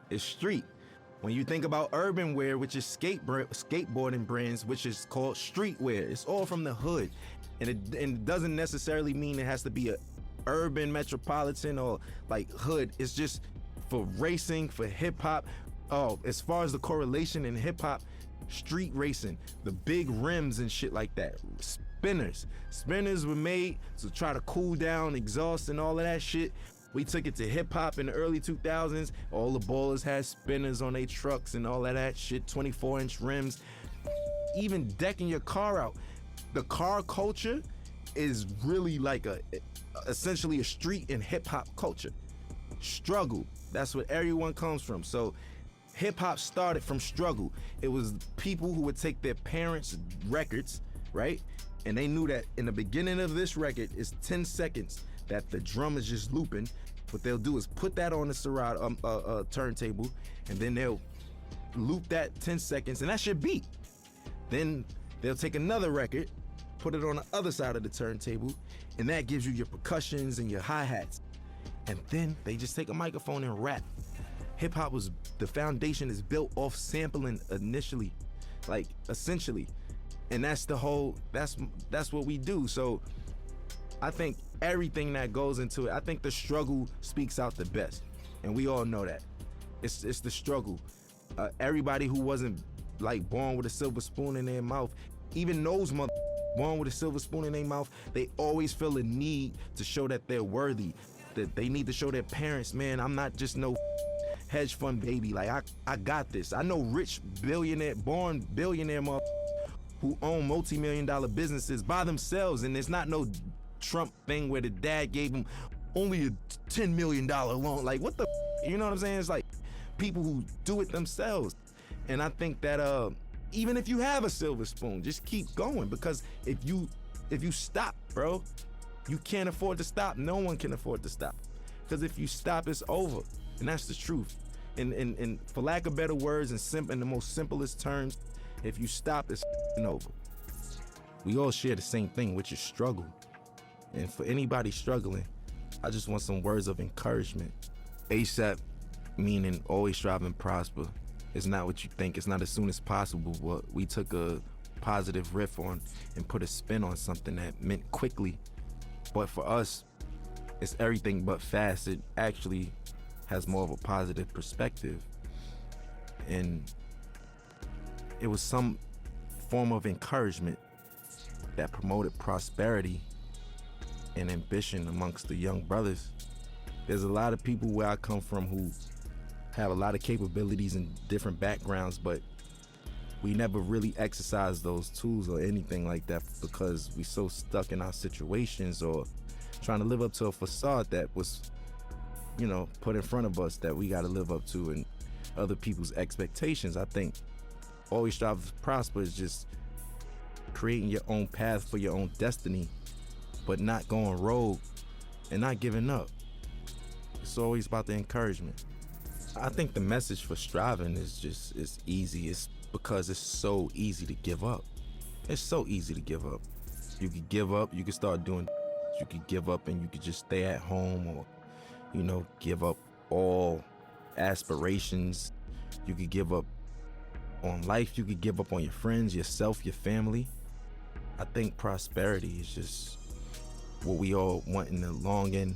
It's street. When you think about urban wear, which is skateboarding brands, which is called streetwear, it's all from the hood. And it doesn't necessarily mean it has to be a urban metropolitan or like hood. It's just for racing, for hip hop. Oh, as far as the correlation in hip hop, street racing, the big rims and shit like that. Spinners were made to try to cool down exhaust and all of that shit. We took it to hip hop in the early 2000s. All the ballers had spinners on their trucks and all of that shit, 24-inch rims. Even decking your car out. The car culture is really like essentially a street and hip hop culture. Struggle, that's what everyone comes from. So hip hop started from struggle. It was people who would take their parents' records, right? And they knew that in the beginning of this record is 10 seconds that the drum is just looping. What they'll do is put that on the Serato turntable, and then they'll loop that 10 seconds, and that's your beat. Then they'll take another record, put it on the other side of the turntable, and that gives you your percussions and your hi-hats. And then they just take a microphone and rap. Hip hop was, the foundation is built off sampling initially, like essentially. And that's the whole, that's what we do. So I think everything that goes into it, I think the struggle speaks out the best. And we all know that. It's the struggle. Everybody who wasn't like born with a silver spoon in their mouth, even those born with a silver spoon in their mouth, they always feel a need to show that they're worthy, that they need to show their parents, man, I'm not just no hedge fund baby. Like I got this. I know rich billionaire, born billionaire who own multi-million-dollar businesses by themselves, and it's not no Trump thing where the dad gave him only a $10 million loan. Like what the, you know what I'm saying? It's like people who do it themselves. And I think that even if you have a silver spoon, just keep going, because if you stop, bro, you can't afford to stop. No one can afford to stop, because if you stop, it's over. And that's the truth. And for lack of better words, in the most simplest terms, if you stop, it's over. We all share the same thing, which is struggle. And for anybody struggling, I just want some words of encouragement. ASAP, meaning always strive and prosper. It's not what you think. It's not as soon as possible, but we took a positive riff on and put a spin on something that meant quickly. But for us, it's everything but fast. It actually has more of a positive perspective. And it was some form of encouragement that promoted prosperity and ambition amongst the young brothers. There's a lot of people where I come from who have a lot of capabilities and different backgrounds, but we never really exercise those tools or anything like that because we so stuck in our situations or trying to live up to a facade that was, put in front of us that we got to live up to and other people's expectations. I think always strive to prosper is just creating your own path for your own destiny, but not going rogue and not giving up. It's always about the encouragement. I think the message for striving is easy. It's because it's so easy to give up. It's so easy to give up. You could give up, you could start doing, you could give up and you could just stay at home or, give up all aspirations. You could give up on life, you could give up on your friends, yourself, your family. I think prosperity is just what we all want in the long end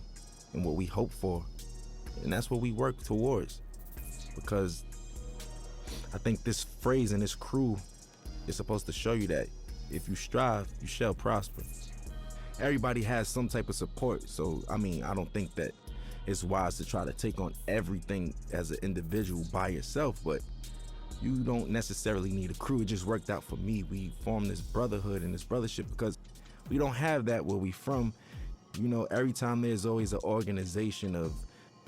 and what we hope for. And that's what we work towards. Because I think this phrase and this crew is supposed to show you that if you strive, you shall prosper. Everybody has some type of support. So, I don't think that it's wise to try to take on everything as an individual by yourself, but you don't necessarily need a crew. It just worked out for me. We formed this brotherhood and this brothership because we don't have that where we from. Every time there's always an organization of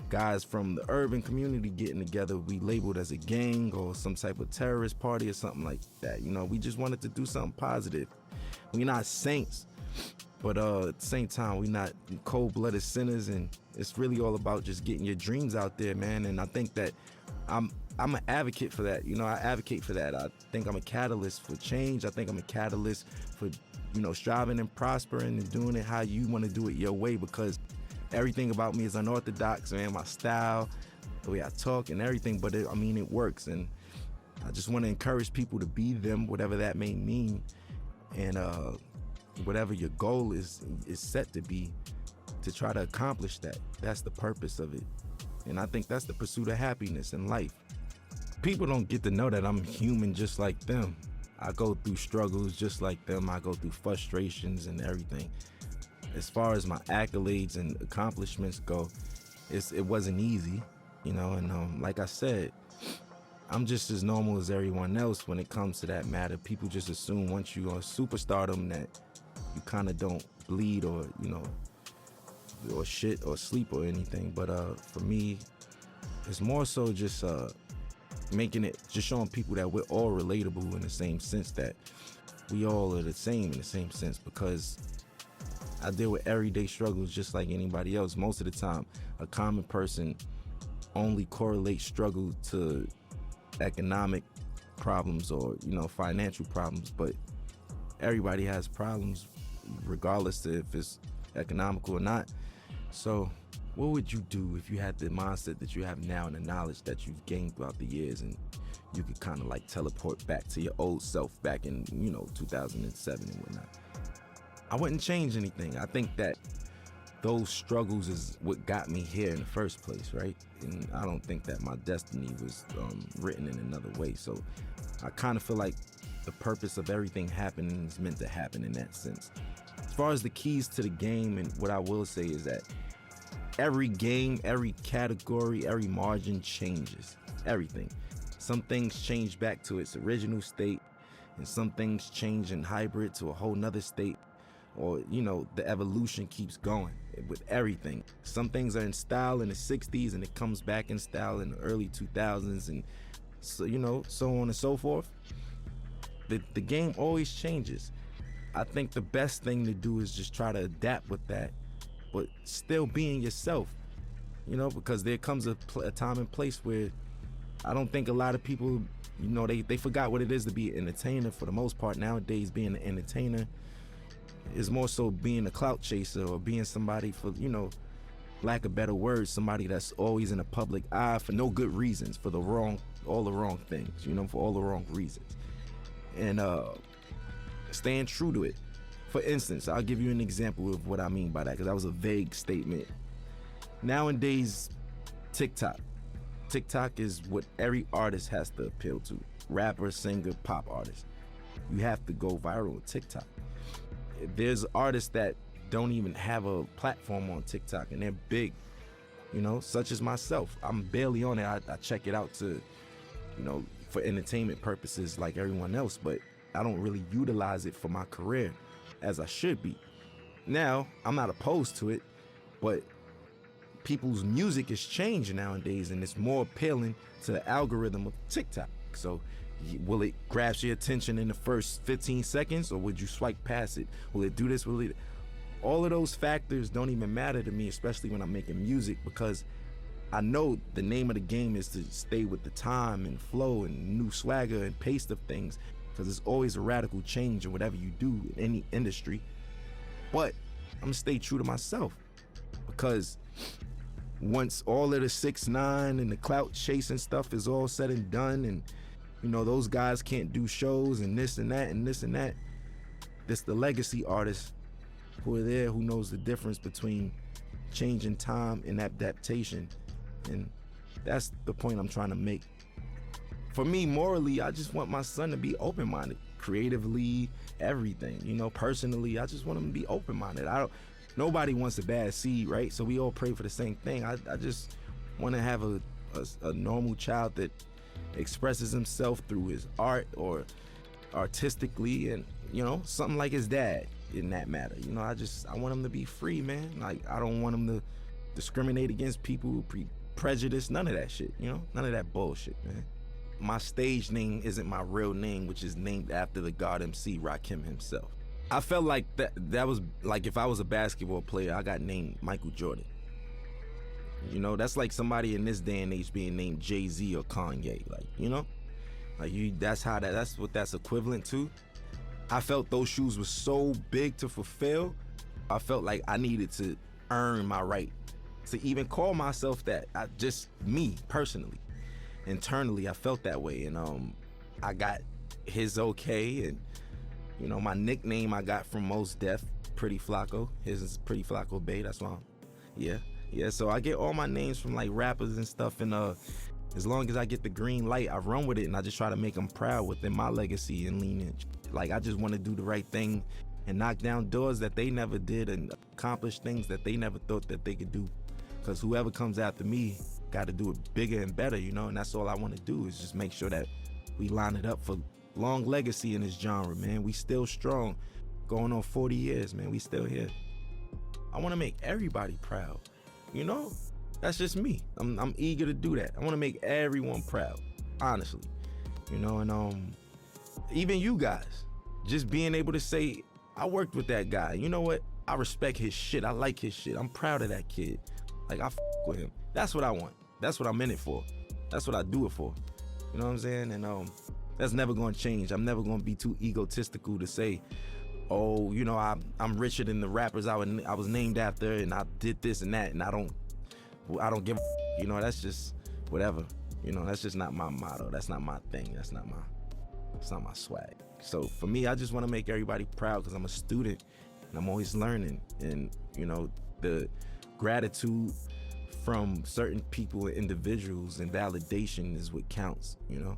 guys from the urban community getting together, we labeled as a gang or some type of terrorist party or something like that. We just wanted to do something positive. We're not saints, but at the same time, we're not cold-blooded sinners, and it's really all about just getting your dreams out there, man. And I think that I'm an advocate for that. I advocate for that. I think I'm a catalyst for change. I think I'm a catalyst for, striving and prospering and doing it how you want to do it your way, because everything about me is unorthodox, man. My style, the way I talk and everything, but I mean, it works. And I just want to encourage people to be them, whatever that may mean. And whatever your goal is set to be, to try to accomplish that. That's the purpose of it. And I think that's the pursuit of happiness in life. People don't get to know that I'm human just like them. I go through struggles just like them. I go through frustrations and everything. As far as my accolades and accomplishments go, it wasn't easy, you know, and like I said, I'm just as normal as everyone else when it comes to that matter. People just assume once you're on superstardom that you kind of don't bleed or, you know, or shit or sleep or anything. But for me, it's more so just just showing people that we're all relatable in the same sense, that we all are the same in the same sense, because I deal with everyday struggles just like anybody else. Most of the time, a common person only correlates struggle to economic problems or, you know, financial problems, but everybody has problems regardless if it's economical or not. So what would you do if you had the mindset that you have now and the knowledge that you've gained throughout the years, and you could kind of like teleport back to your old self back in, you know, 2007 and whatnot? I wouldn't change anything. I think that those struggles is what got me here in the first place, right? And I don't think that my destiny was written in another way. So I kind of feel like the purpose of everything happening is meant to happen in that sense. As far as the keys to the game, and what I will say is that every game, every category, every margin changes. Everything. Some things change back to its original state, and some things change in hybrid to a whole nother state. Or, you know, the evolution keeps going with everything. Some things are in style in the 60s and it comes back in style in the early 2000s, and so, you know, so on and so forth. The game always changes. I think the best thing to do is just try to adapt with that, but still being yourself, you know, because there comes a time and place where I don't think a lot of people, you know, they forgot what it is to be an entertainer for the most part. Nowadays, being an entertainer is more so being a clout chaser, or being somebody, for, you know, lack of better words, somebody that's always in the public eye for no good reasons, for all the wrong things, you know, for all the wrong reasons. And staying true to it. For instance, I'll give you an example of what I mean by that, because that was a vague statement. Nowadays, TikTok is what every artist has to appeal to. Rapper, singer, pop artist. You have to go viral on TikTok. There's artists that don't even have a platform on TikTok and they're big, you know, such as myself. I'm barely on it. I check it out to, you know, for entertainment purposes like everyone else, but I don't really utilize it for my career as I should be. Now, I'm not opposed to it, but people's music is changing nowadays, and it's more appealing to the algorithm of TikTok. So will it grasp your attention in the first 15 seconds, or would you swipe past it? Will it do this? All of those factors don't even matter to me, especially when I'm making music, because I know the name of the game is to stay with the time and flow and new swagger and pace of things, because there's always a radical change in whatever you do in any industry. But I'm gonna stay true to myself, because once all of the 6ix9ine and the clout chasing stuff is all said and done, and you know, those guys can't do shows and this and that and this and that, this the legacy artists who are there, who knows the difference between changing time and adaptation. And that's the point I'm trying to make. For me, morally, I just want my son to be open-minded, creatively, everything, you know, personally. I just want him to be open-minded. Nobody wants a bad seed, right? So we all pray for the same thing. I just want to have a normal child that expresses himself through his art or artistically, and, you know, something like his dad in that matter. You know, I want him to be free, man. Like, I don't want him to discriminate against people, prejudice, none of that shit, you know? None of that bullshit, man. My stage name isn't my real name, which is named after the God MC Rakim himself. I felt like that was like, if I was a basketball player, I got named Michael Jordan. You know, that's like somebody in this day and age being named Jay-Z or Kanye, like, you know? Like, that's what that's equivalent to. I felt those shoes were so big to fulfill. I felt like I needed to earn my right to even call myself that. I just, me personally, internally, I felt that way. And I got his okay. And, you know, my nickname I got from Mos Def, Pretty Flacco. His is Pretty Flacco Bay. That's why yeah. So I get all my names from like rappers and stuff. And as long as I get the green light, I run with it, and I just try to make them proud within my legacy and lineage. Like, I just want to do the right thing and knock down doors that they never did and accomplish things that they never thought that they could do. Because whoever comes after me got to do it bigger and better, you know? And that's all I want to do, is just make sure that we line it up for long legacy in this genre, man. We still strong. Going on 40 years, man. We still here. I want to make everybody proud, you know? That's just me. I'm eager to do that. I want to make everyone proud, honestly. You know, and even you guys, just being able to say, I worked with that guy. You know what? I respect his shit. I like his shit. I'm proud of that kid. Like, I with him. That's what I want. That's what I'm in it for. That's what I do it for. You know what I'm saying? And that's never going to change. I'm never going to be too egotistical to say, oh, you know, I'm richer than the rappers I was named after, and I did this and that, and I don't give a, you know, that's just whatever. You know, that's just not my motto. That's not my thing. That's not my swag. So for me, I just want to make everybody proud, because I'm a student and I'm always learning. And, you know, the gratitude from certain people and individuals and validation is what counts, you know?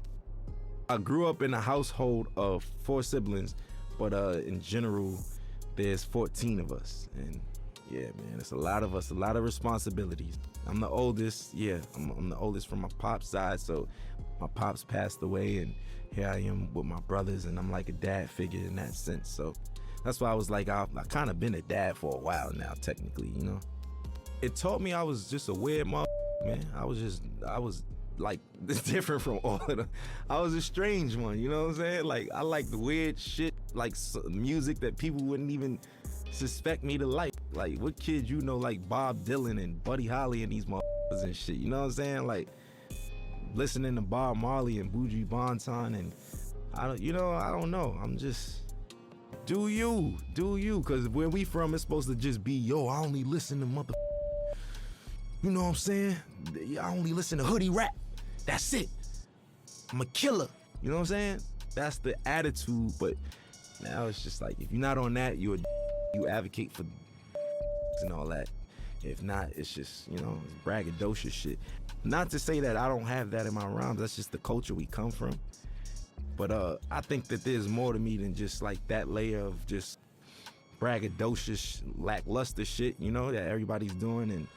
I grew up in a household of 4 siblings, but in general, there's 14 of us. And yeah, man, it's a lot of us, a lot of responsibilities. I'm the oldest, I'm the oldest from my pop's side, so my pops passed away, and here I am with my brothers, and I'm like a dad figure in that sense. So that's why I was like, I kind of been a dad for a while now, technically, you know? It taught me I was just a weird man. I was like different from all of them. I was a strange one, you know what I'm saying? Like, I like the weird shit, like music that people wouldn't even suspect me to like. Like, what kid you know like Bob Dylan and Buddy Holly and these motherfuckers and shit, you know what I'm saying? Like, listening to Bob Marley and Buju Banton, and I don't know. I'm just, do you, because where we from, it's supposed to just be, yo, I only listen to mother, you know what I'm saying? I only listen to hoodie rap. That's it. I'm a killer. You know what I'm saying? That's the attitude. But now it's just like, if you're not on that, you advocate for and all that. If not, it's just, you know, it's braggadocious shit. Not to say that I don't have that in my rhymes. That's just the culture we come from. But I think that there's more to me than just like that layer of just braggadocious, lackluster shit, you know, that everybody's doing. And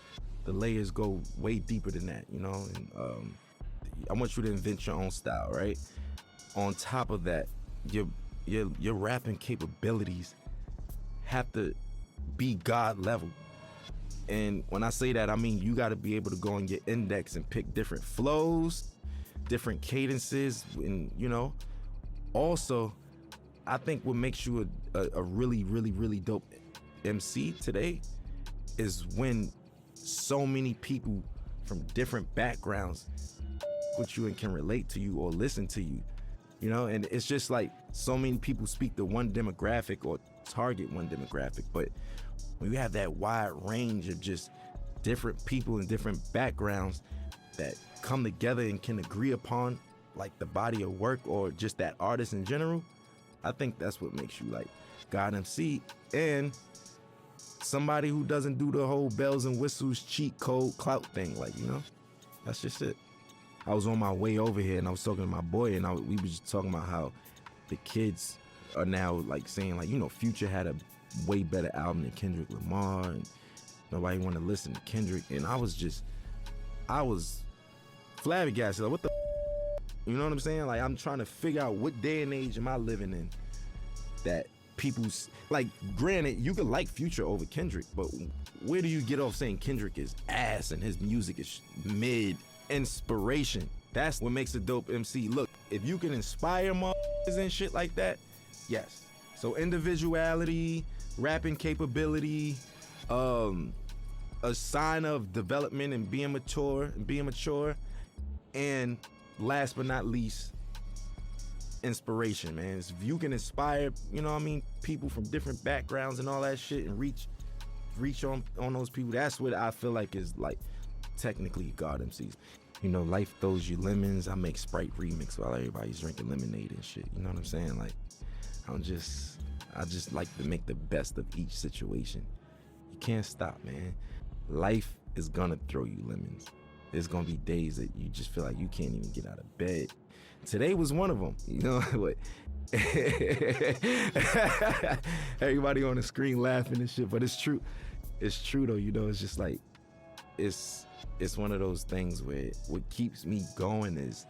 the layers go way deeper than that, you know. And I want you to invent your own style, right? On top of that, your rapping capabilities have to be God level. And when I say that, I mean you got to be able to go on your index and pick different flows, different cadences, and, you know. Also, I think what makes you a really, really, really dope MC today is when so many people from different backgrounds with you and can relate to you or listen to you, you know. And it's just like so many people speak to one demographic or target one demographic, but when you have that wide range of just different people and different backgrounds that come together and can agree upon like the body of work or just that artist in general, I think that's what makes you like God MC and somebody who doesn't do the whole bells and whistles cheat code clout thing. Like, you know, that's just it. I was on my way over here and I was talking to my boy, and we was just talking about how the kids are now like saying like, you know, Future had a way better album than Kendrick Lamar, and nobody want to listen to Kendrick. And I was flabbergasted. Like, what the, you know what I'm saying? Like, I'm trying to figure out what day and age am I living in that people's, like, granted, you could like Future over Kendrick, but where do you get off saying Kendrick is ass and his music is mid? Inspiration. That's what makes a dope MC. Look, if you can inspire motherfuckers and shit like that, yes. So individuality, rapping capability, a sign of development and being mature, and last but not least, inspiration, man. If you can inspire, you know what I mean, people from different backgrounds and all that shit and reach reach on those people. That's what I feel like is like technically God MCs. You know, life throws you lemons. I make Sprite remix while everybody's drinking lemonade and shit. You know what I'm saying? Like, I just like to make the best of each situation. You can't stop, man. Life is gonna throw you lemons. There's gonna be days that you just feel like you can't even get out of bed. Today was one of them, you know what? Everybody on the screen laughing and shit, but it's true. It's true though, you know, it's just like, it's one of those things where what keeps me going is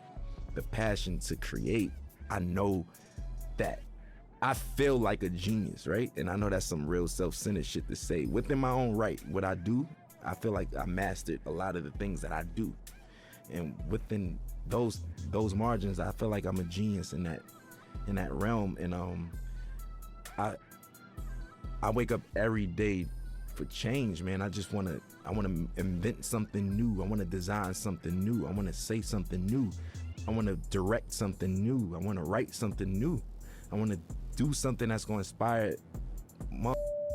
the passion to create. I know that I feel like a genius, right? And I know that's some real self-centered shit to say. Within my own right, what I do, I feel like I mastered a lot of the things that I do. And within those margins, I feel like I'm a genius in that realm. And I wake up every day for change, man. I want to invent something new. I want to design something new. I want to say something new. I want to direct something new. I want to write something new. I want to do something that's going to inspire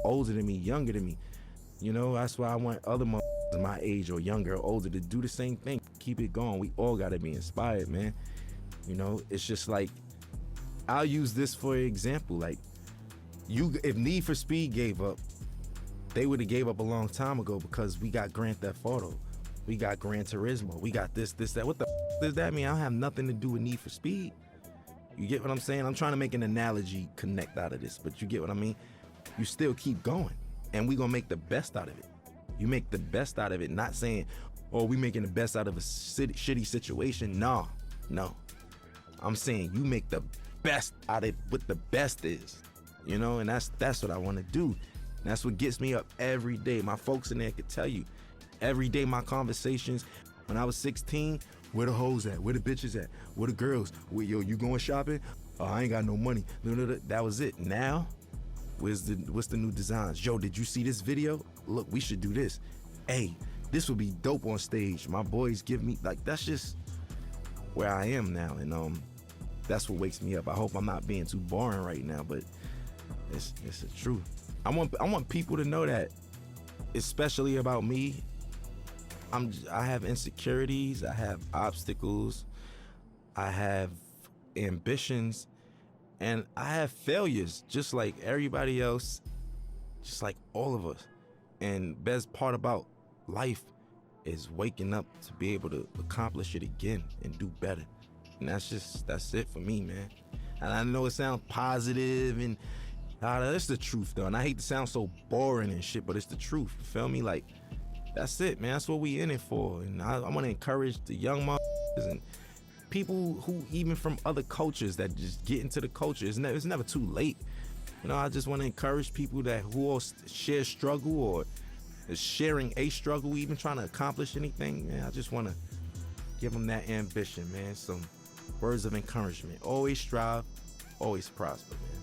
older than me, younger than me. You know, that's why I want other my age or younger or older to do the same thing. Keep it going. We all got to be inspired, man. You know, it's just like, I'll use this for example. Like, if Need for Speed gave up, they would have gave up a long time ago, because we got Grand Theft Auto, we got Gran Turismo, we got this, that. What the does that mean? I don't have nothing to do with Need for Speed. You get what I'm saying? I'm trying to make an analogy connect out of this, but you get what I mean? You still keep going, and we gonna make the best out of it. You make the best out of it, not saying, oh, we making the best out of a shitty situation. No. I'm saying you make the best out of what the best is, you know, and that's what I want to do. And that's what gets me up every day. My folks in there could tell you, every day my conversations, when I was 16, where the hoes at? Where the bitches at? Where the girls? Yo, you going shopping? Oh, I ain't got no money. That was it. Now, what's the new designs? Yo, did you see this video? Look, we should do this. Hey, this would be dope on stage. My boys give me, like, that's just where I am now. And that's what wakes me up. I hope I'm not being too boring right now, but it's the truth. I want people to know that, especially about me, I have insecurities, I have obstacles, I have ambitions, and I have failures, just like everybody else, just like all of us. And best part about life is waking up to be able to accomplish it again and do better. And that's it for me, man. And I know it sounds positive and that's the truth though. And I hate to sound so boring and shit, but it's the truth. You feel me? Like, that's it, man. That's what we in it for. And I want to encourage the young motherfuckers and people who even from other cultures that just get into the culture. It's never too late. You know, I just want to encourage people who all share struggle or is sharing a struggle, even trying to accomplish anything. Man, I just want to give them that ambition, man. Some words of encouragement. Always strive, always prosper, man.